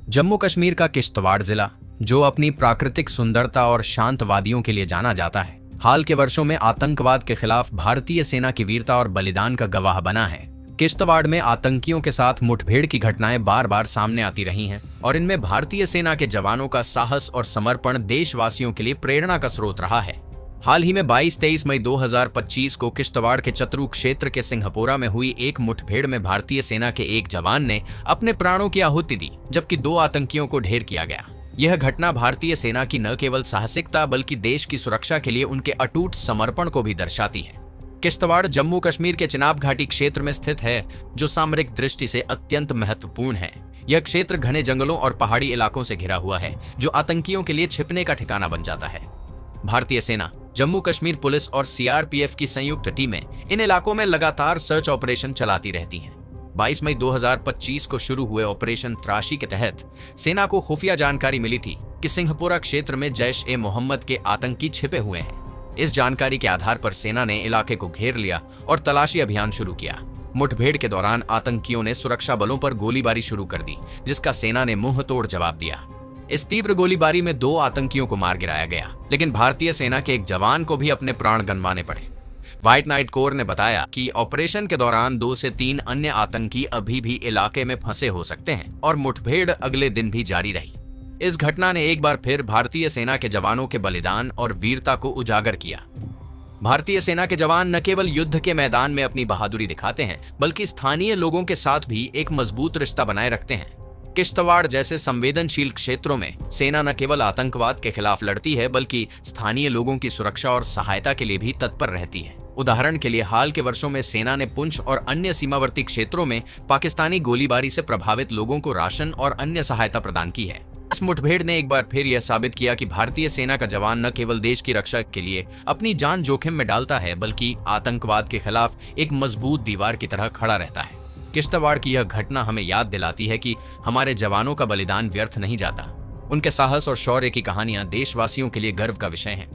जम्मू कश्मीर का किश्तवाड़ जिला, जो अपनी प्राकृतिक सुंदरता और शांत वादियों के लिए जाना जाता है, हाल के वर्षों में आतंकवाद के खिलाफ भारतीय सेना की वीरता और बलिदान का गवाह बना है। किश्तवाड़ में आतंकियों के साथ मुठभेड़ की घटनाएं बार बार सामने आती रही हैं और इनमें भारतीय सेना के जवानों का साहस और समर्पण देशवासियों के लिए प्रेरणा का स्रोत रहा है। हाल ही में 22-23 मई 2025 को किश्तवाड़ के चतरू क्षेत्र के सिंहपोरा में हुई एक मुठभेड़ में भारतीय सेना के एक जवान ने अपने प्राणों की आहुति दी, जबकि 2 आतंकियों को ढेर किया गया। यह घटना भारतीय सेना की न केवल साहसिकता बल्कि देश की सुरक्षा के लिए उनके अटूट समर्पण को भी दर्शाती है। किश्तवाड़ जम्मू कश्मीर के चिनाब घाटी क्षेत्र में स्थित है, जो सामरिक दृष्टि से अत्यंत महत्वपूर्ण है। यह क्षेत्र घने जंगलों और पहाड़ी इलाकों से घिरा हुआ है, जो आतंकियों के लिए छिपने का ठिकाना बन जाता है। भारतीय सेना, जम्मू कश्मीर पुलिस और सीआरपीएफ की संयुक्त टीमें इन इलाकों में लगातार सर्च ऑपरेशन चलाती रहती हैं। 22 मई 2025 को शुरू हुए ऑपरेशन त्राशी के तहत सेना को खुफिया जानकारी मिली थी कि सिंहपोरा क्षेत्र में जैश-ए-मोहम्मद के आतंकी छिपे हुए हैं। इस जानकारी के आधार पर सेना ने इलाके को घेर लिया और तलाशी अभियान शुरू किया। मुठभेड़ के दौरान आतंकियों ने सुरक्षा बलों पर गोलीबारी शुरू कर दी, जिसका सेना ने मुंह तोड़ जवाब दिया। इस तीव्र गोलीबारी में 2 आतंकियों को मार गिराया गया, लेकिन भारतीय सेना के एक जवान को भी अपने प्राण गंवाने पड़े। व्हाइट नाइट कोर ने बताया कि ऑपरेशन के दौरान 2 से 3 अन्य आतंकी अभी भी इलाके में फंसे हो सकते हैं और मुठभेड़ अगले दिन भी जारी रही। इस घटना ने एक बार फिर भारतीय सेना के जवानों के बलिदान और वीरता को उजागर किया। भारतीय सेना के जवान न केवल युद्ध के मैदान में अपनी बहादुरी दिखाते हैं, बल्कि स्थानीय लोगों के साथ भी एक मजबूत रिश्ता बनाए रखते हैं। किश्तवाड़ जैसे संवेदनशील क्षेत्रों में सेना न केवल आतंकवाद के खिलाफ लड़ती है, बल्कि स्थानीय लोगों की सुरक्षा और सहायता के लिए भी तत्पर रहती है। उदाहरण के लिए, हाल के वर्षों में सेना ने पुंछ और अन्य सीमावर्ती क्षेत्रों में पाकिस्तानी गोलीबारी से प्रभावित लोगों को राशन और अन्य सहायता प्रदान की है। इस मुठभेड़ ने एक बार फिर यह साबित किया कि भारतीय सेना का जवान न केवल देश की रक्षा के लिए अपनी जान जोखिम में डालता है, बल्कि आतंकवाद के खिलाफ एक मजबूत दीवार की तरह खड़ा रहता है। किश्तवाड़ की यह घटना हमें याद दिलाती है कि हमारे जवानों का बलिदान व्यर्थ नहीं जाता। उनके साहस और शौर्य की कहानियां देशवासियों के लिए गर्व का विषय हैं।